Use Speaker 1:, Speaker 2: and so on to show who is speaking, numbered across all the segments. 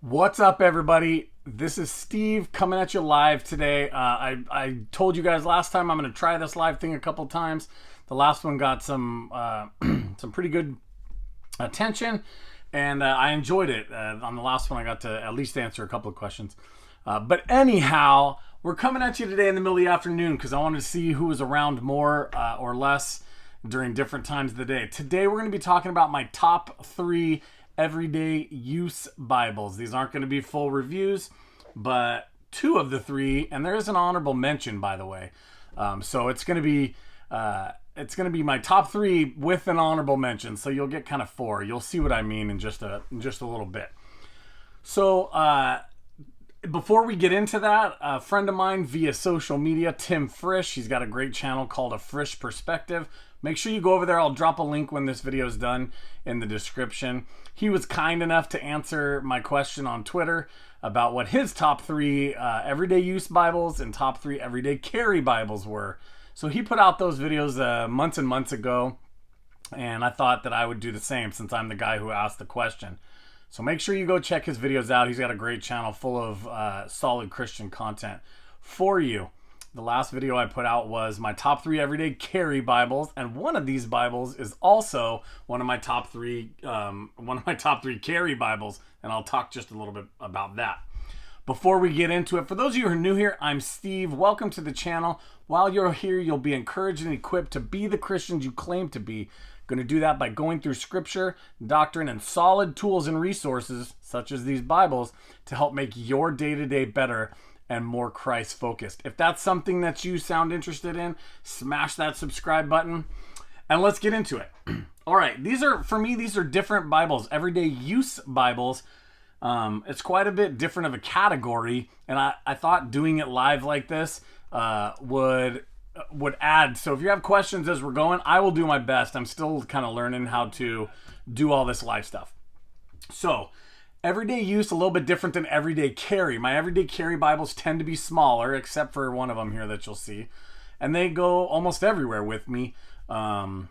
Speaker 1: What's up, everybody? This is Steve coming at you live today. I told you guys last time I'm going to try this live thing a couple times. The last one got some some pretty good attention, and I enjoyed it. On the last one, I got to at least answer a couple of questions. But anyhow, we're coming at you today in the middle of the afternoon because I wanted to see who was around more or less during different times of the day. Today, we're going to be talking about my top 3 everyday use Bibles. These aren't going to be full reviews, but 2 of the 3, and there is an honorable mention, by the way. So it's going to be my top 3 with an honorable mention. So you'll get kind of 4. You'll see what I mean in just a little bit. So before we get into that, a friend of mine via social media, Tim Frisch, he's got a great channel called a Frisch Perspective. Make sure you go over there. I'll drop a link when this video is done in the description. He was kind enough to answer my question on Twitter about what his top 3 everyday use Bibles and top 3 everyday carry Bibles were. So he put out those videos months and months ago, and I thought that I would do the same since I'm the guy who asked the question. So make sure you go check his videos out. He's got a great channel full of solid Christian content for you. The last video I put out was my top 3 everyday carry Bibles, and one of these Bibles is also one of my top 3 carry Bibles, and I'll talk just a little bit about that. Before we get into it, for those of you who are new here, I'm Steve. Welcome to the channel. While you're here, you'll be encouraged and equipped to be the Christians you claim to be. Going to do that by going through scripture, doctrine, and solid tools and resources, such as these Bibles, to help make your day-to-day better and more Christ focused. If that's something that you sound interested in, smash that subscribe button and let's get into it. All right, these are different Bibles, everyday use Bibles. It's quite a bit different of a category, and I thought doing it live like this would add. So if you have questions as we're going, I will do my best. I'm still kind of learning how to do all this live stuff. So everyday use, a little bit different than everyday carry. My everyday carry Bibles tend to be smaller, except for one of them here that you'll see. And they go almost everywhere with me. And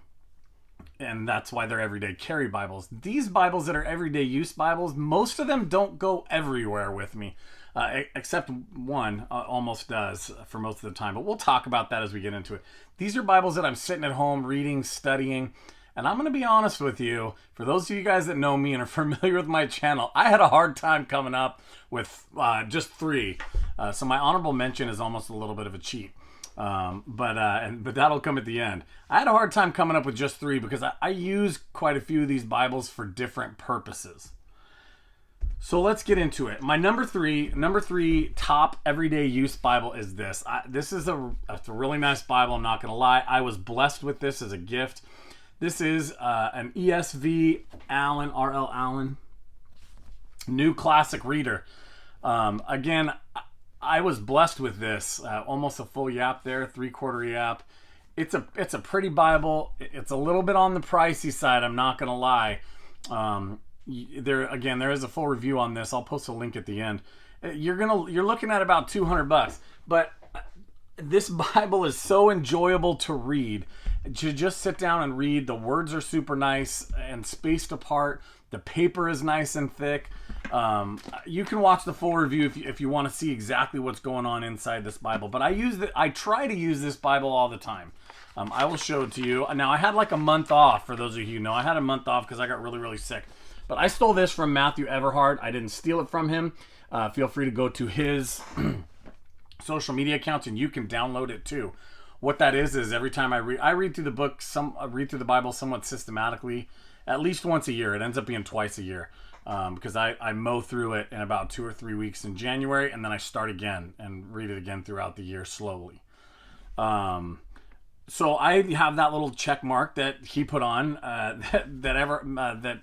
Speaker 1: that's why they're everyday carry Bibles. These Bibles that are everyday use Bibles, most of them don't go everywhere with me. Except one almost does for most of the time. But we'll talk about that as we get into it. These are Bibles that I'm sitting at home reading, studying. And I'm going to be honest with you, for those of you guys that know me and are familiar with my channel, I had a hard time coming up with just 3. So my honorable mention is almost a little bit of a cheat. But that'll come at the end. I had a hard time coming up with just 3 because I use quite a few of these Bibles for different purposes. So let's get into it. My number three top everyday use Bible is this. This is it's a really nice Bible, I'm not going to lie. I was blessed with this as a gift. This is an ESV Allen, R.L. Allen, New Classic Reader. Again, I was blessed with this. Almost a full yap there, 3/4 yap. It's a pretty Bible. It's a little bit on the pricey side, I'm not going to lie. There is a full review on this. I'll post a link at the end. You're looking at about $200, but this Bible is so enjoyable to read. To just sit down and read. The words are super nice and spaced apart. The paper is nice and thick. You can watch the full review if you want to see exactly what's going on inside this Bible. But I try to use this Bible all the time. I will show it to you. Now, I had like a month off, for those of you who know. I had a month off because I got really, really sick. But I stole this from Matthew Everhart. I didn't steal it from him. Feel free to go to his social media accounts and you can download it too. What that is every time I read through the book, I read through the Bible somewhat systematically, at least once a year. It ends up being twice a year because I mow through it in about 2 or 3 weeks in January, and then I start again and read it again throughout the year slowly. So I have that little check mark that he put on that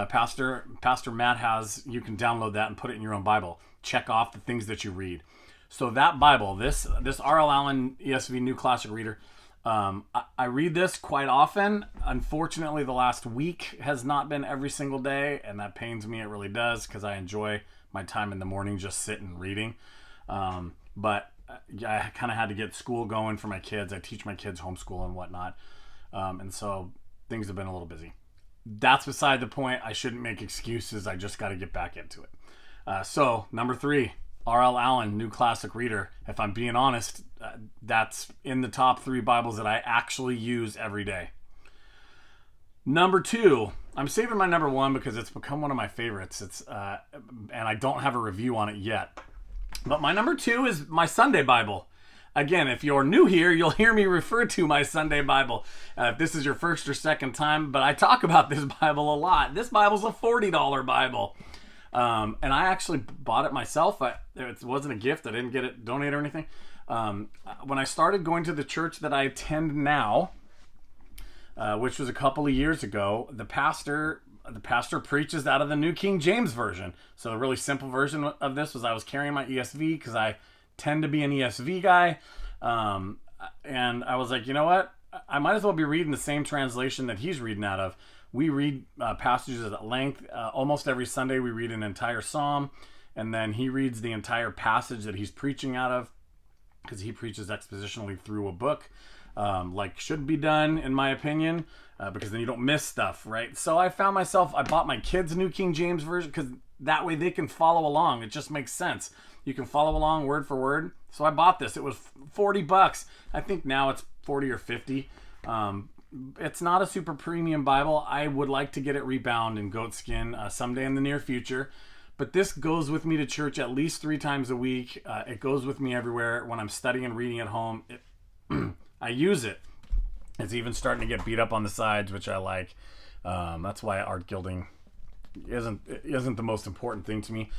Speaker 1: Pastor Matt has. You can download that and put it in your own Bible. Check off the things that you read. So that Bible, this R.L. Allen ESV New Classic Reader, I read this quite often. Unfortunately, the last week has not been every single day, and that pains me. It really does, because I enjoy my time in the morning just sitting reading. But I kind of had to get school going for my kids. I teach my kids homeschool and whatnot. And so things have been a little busy. that's beside the point. I shouldn't make excuses. I just got to get back into it. So number 3, R.L. Allen, New Classic Reader. If I'm being honest, that's in the top 3 Bibles that I actually use every day. Number 2, I'm saving my number 1 because it's become one of my favorites. And I don't have a review on it yet. But my number 2 is my Sunday Bible. Again, if you're new here, you'll hear me refer to my Sunday Bible. If this is your first or second time, but I talk about this Bible a lot. This Bible's a $40 Bible. And I actually bought it myself. It wasn't a gift. I didn't get it donated or anything. When I started going to the church that I attend now, which was a couple of years ago, the pastor preaches out of the New King James Version. So a really simple version of this was I was carrying my ESV because I tend to be an ESV guy. And I was like, you know what? I might as well be reading the same translation that he's reading out of. We read passages at length. Almost every Sunday we read an entire psalm. And then he reads the entire passage that he's preaching out of because he preaches expositionally through a book. Like should be done, in my opinion, because then you don't miss stuff, right? So I found myself, I bought my kids New King James Version because that way they can follow along. It just makes sense. You can follow along word for word. So I bought this. It was $40. I think now it's 40 or 50. It's not a super premium Bible. I would like to get it rebound in goatskin someday in the near future. But this goes with me to church at least 3 times a week. It goes with me everywhere. When I'm studying and reading at home, I use it. It's even starting to get beat up on the sides, which I like. That's why art gilding isn't the most important thing to me.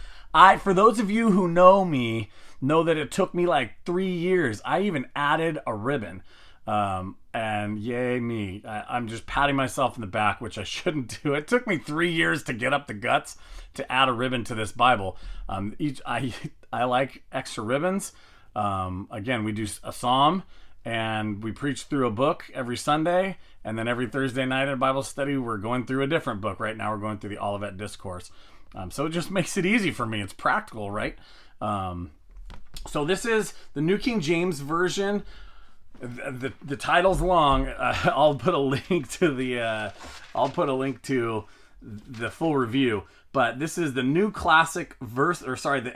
Speaker 1: For those of you who know me, know that it took me like 3 years. I even added a ribbon. And yay me. I'm just patting myself in the back, which I shouldn't do. It took me 3 years to get up the guts to add a ribbon to this Bible. I like extra ribbons. Again, we do a psalm and we preach through a book every Sunday. And then every Thursday night at Bible study, we're going through a different book. Right now, we're going through the Olivet Discourse. So it just makes it easy for me. It's practical, right? So this is the New King James Version. The title's long. I'll put a link to the full review. But this is the New Classic the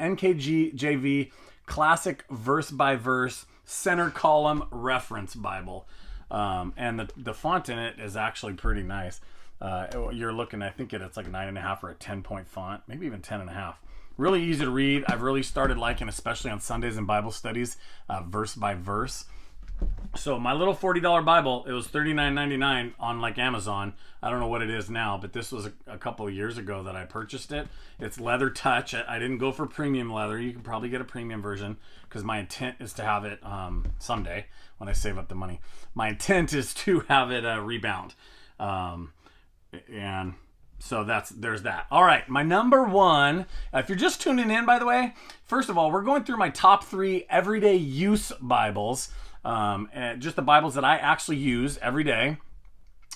Speaker 1: NKJV Classic Verse by Verse Center Column Reference Bible. And the font in it is actually pretty nice. You're looking, I think it's like 9.5 or a 10-point font, maybe even 10.5. Really easy to read. I've really started liking, especially on Sundays and Bible studies, verse by verse. So my little $40 Bible, it was $39.99 on like Amazon. I don't know what it is now, but this was a couple of years ago that I purchased it. It's leather touch. I didn't go for premium leather. You can probably get a premium version because my intent is to have it someday when I save up the money. My intent is to have it rebound. And so there's that. All right, my number 1. If you're just tuning in, by the way, first of all, we're going through my top 3 everyday use Bibles. And just the Bibles that I actually use every day,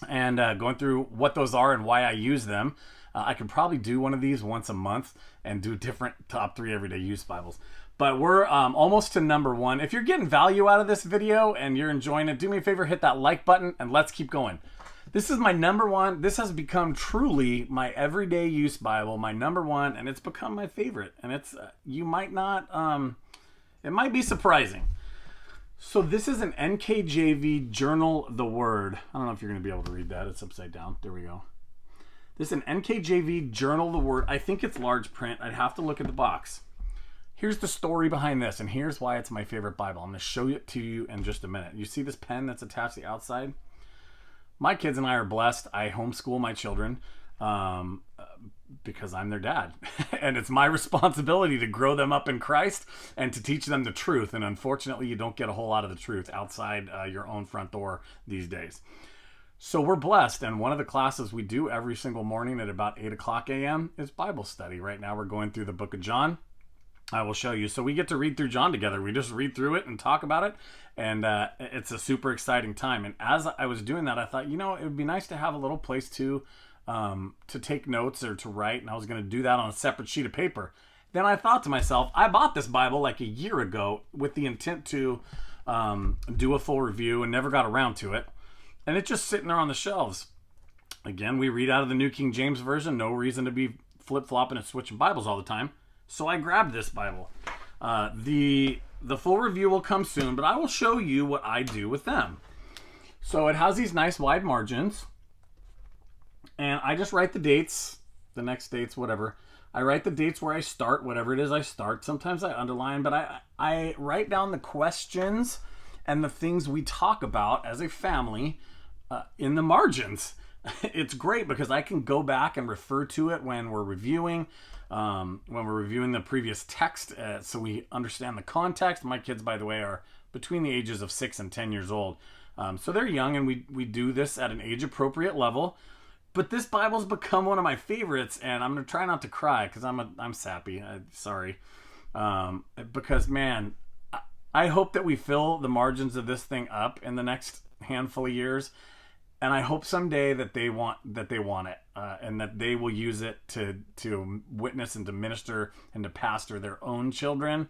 Speaker 1: and going through what those are and why I use them. I could probably do one of these once a month and do different top 3 everyday use Bibles. But we're almost to number 1. If you're getting value out of this video and you're enjoying it, do me a favor, hit that like button and let's keep going. This is my number 1. This has become truly my everyday use Bible, my number 1, and it's become my favorite. And it's you might not, it might be surprising. So this is an NKJV Journal the Word. I don't know if you're going to be able to read that. It's upside down. There we go. This is an NKJV Journal the Word. I think it's large print. I'd have to look at the box. Here's the story behind this, and here's why it's my favorite Bible. I'm going to show it to you in just a minute. You see this pen that's attached to the outside? My kids and I are blessed. I homeschool my children because I'm their dad. And it's my responsibility to grow them up in Christ and to teach them the truth. And unfortunately, you don't get a whole lot of the truth outside your own front door these days. So we're blessed. And one of the classes we do every single morning at about 8 o'clock a.m. is Bible study. Right now, we're going through the book of John. I will show you. So we get to read through John together. We just read through it and talk about it. And it's a super exciting time. And as I was doing that, I thought, it would be nice to have a little place to take notes or to write. And I was going to do that on a separate sheet of paper. Then I thought to myself, I bought this Bible like a year ago with the intent to do a full review and never got around to it. And it's just sitting there on the shelves. Again, we read out of the New King James Version. No reason to be flip-flopping and switching Bibles all the time. So I grabbed this Bible. The full review will come soon, but I will show you what I do with them. So it has these nice wide margins. And I just write the dates, the next dates, whatever. I write the dates where I start, whatever it is I start. Sometimes I underline, but I write down the questions and the things we talk about as a family in the margins. It's great because I can go back and refer to it when we're reviewing the previous text, so we understand the context. My kids, by the way, are between the ages of 6 and 10 years old. So they're young, and we do this at an age-appropriate level. But this Bible's become one of my favorites, and I'm going to try not to cry because I'm sappy. Sorry. Because, man, I hope that we fill the margins of this thing up in the next handful of years. And I hope someday that they want it, and that they will use it to witness and to minister and to pastor their own children.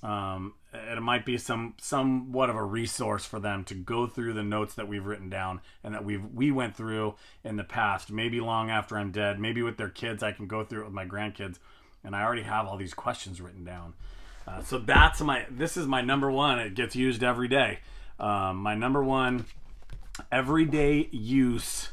Speaker 1: It might be somewhat of a resource for them to go through the notes that we've written down and that we went through in the past. Maybe long after I'm dead, maybe with their kids, I can go through it with my grandkids, and I already have all these questions written down. So this is my number one. It gets used every day. My number one everyday use.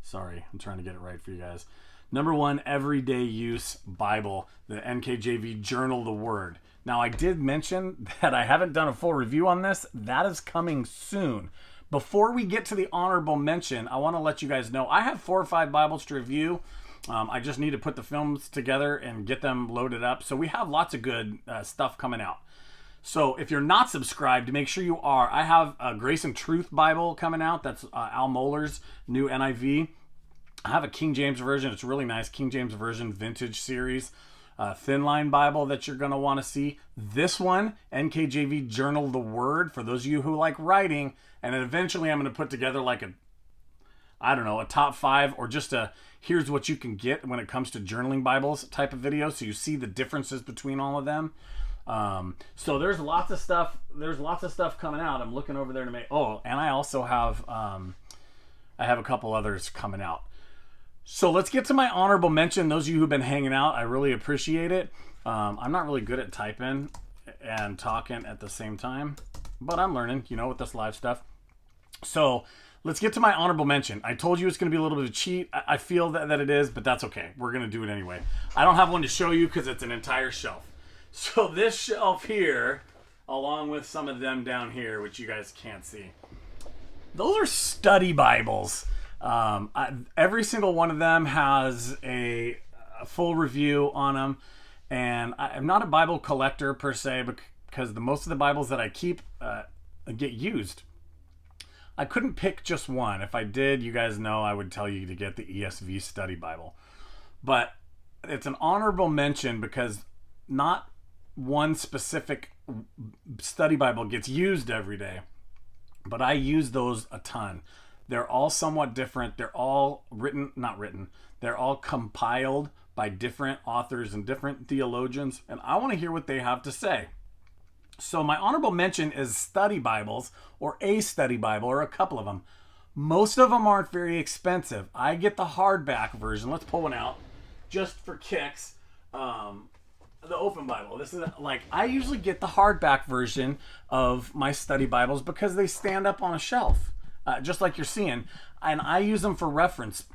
Speaker 1: Sorry, I'm trying to get it right for you guys. Number one everyday use Bible, the NKJV Journal the Word. Now, I did mention that I haven't done a full review on this. That is coming soon. Before we get to the honorable mention, I want to let you guys know I have 4 or 5 Bibles to review. I just need to put the films together and get them loaded up. So we have lots of good stuff coming out. So if you're not subscribed, make sure you are. I have a Grace and Truth Bible coming out. That's Al Mohler's new NIV. I have a King James Version. It's really nice. King James Version Vintage Series. Thin Line Bible that you're going to want to see. This one, NKJV Journal the Word, for those of you who like writing. And then eventually I'm going to put together like a top 5 or just here's what you can get when it comes to journaling Bibles type of video. So you see the differences between all of them. So there's lots of stuff. There's lots of stuff coming out. I'm looking over there to make. Oh, and I also have I have a couple others coming out. So let's get to my honorable mention. Those of you who've been hanging out, I really appreciate it. I'm not really good at typing and talking at the same time, but I'm learning, with this live stuff. So let's get to my honorable mention. I told you it's going to be a little bit of a cheat. I feel that it is, but that's okay. We're going to do it anyway. I don't have one to show you because it's an entire shelf. So this shelf here, along with some of them down here, which you guys can't see, those are study Bibles. Every single one of them has a full review on them, and I'm not a Bible collector per se because most of the Bibles that I keep get used. I couldn't pick just one. If I did, you guys know I would tell you to get the ESV Study Bible. But it's an honorable mention because not one specific study Bible gets used every day, but I use those a ton. They're all somewhat different. They're all they're all compiled by different authors and different theologians, and I want to hear what they have to say. So my honorable mention is study Bibles, or a study Bible, or a couple of them. Most of them aren't very expensive. I get the hardback version. Let's pull one out just for kicks. The Open Bible. This is I usually get the hardback version of my study Bibles because they stand up on a shelf. Just like you're seeing, and I use them for reference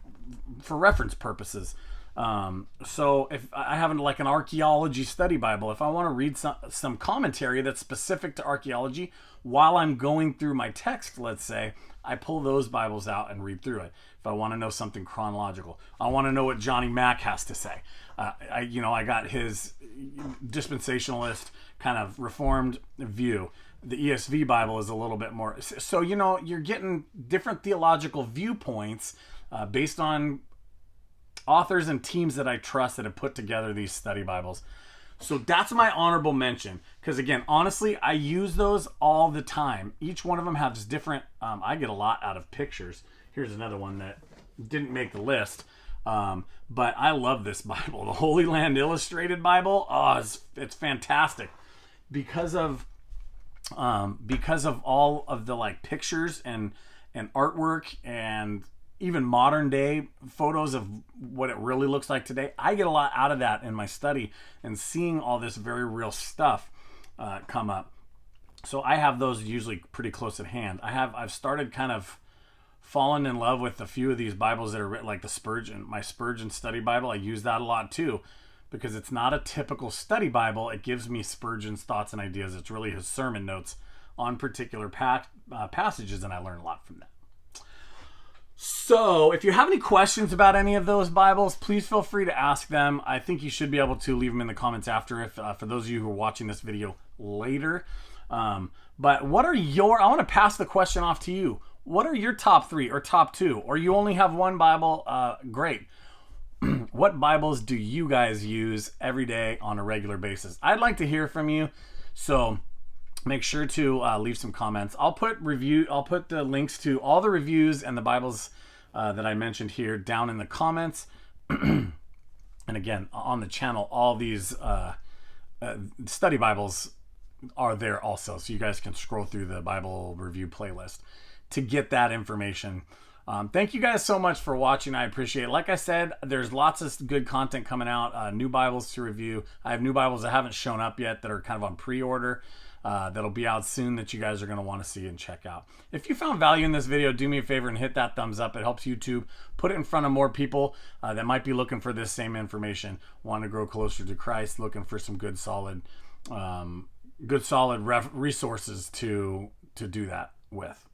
Speaker 1: purposes. So if I have an archaeology study Bible, if I want to read some commentary that's specific to archaeology while I'm going through my text, let's say, I pull those Bibles out and read through it. If I want to know something chronological, I want to know what Johnny Mack has to say. I got his dispensationalist kind of reformed view. The ESV Bible is a little bit more. So, you're getting different theological viewpoints based on authors and teams that I trust that have put together these study Bibles. So that's my honorable mention. Because again, honestly, I use those all the time. Each one of them has different, I get a lot out of pictures. Here's another one that didn't make the list. But I love this Bible. The Holy Land Illustrated Bible. Oh, it's fantastic. Because of all of the pictures and artwork and even modern day photos of what it really looks like today. I get a lot out of that in my study and seeing all this very real stuff come up. So I have those usually pretty close at hand. I've started kind of fallen in love with a few of these Bibles that are written, like my Spurgeon study Bible. I use that a lot too, because it's not a typical study Bible. It gives me Spurgeon's thoughts and ideas. It's really his sermon notes on particular passages, and I learn a lot from that. So if you have any questions about any of those Bibles, please feel free to ask them. I think you should be able to leave them in the comments after, if for those of you who are watching this video later. But what are I want to pass the question off to you. What are your top 3 or top 2? Or you only have one Bible? Great. What Bibles do you guys use every day on a regular basis? I'd like to hear from you. So make sure to leave some comments. I'll put the links to all the reviews and the Bibles that I mentioned here down in the comments. And again, on the channel, all these study Bibles are there also, so you guys can scroll through the Bible review playlist to get that information. Thank you guys so much for watching. I appreciate it. Like I said, there's lots of good content coming out, new Bibles to review. I have new Bibles that haven't shown up yet that are kind of on pre-order. That'll be out soon that you guys are going to want to see and check out. If you found value in this video, do me a favor and hit that thumbs up. It helps YouTube put it in front of more people that might be looking for this same information, want to grow closer to Christ, looking for some good solid resources to do that with.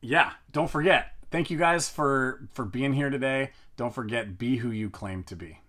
Speaker 1: Yeah, don't forget. Thank you guys for being here today. Don't forget, be who you claim to be.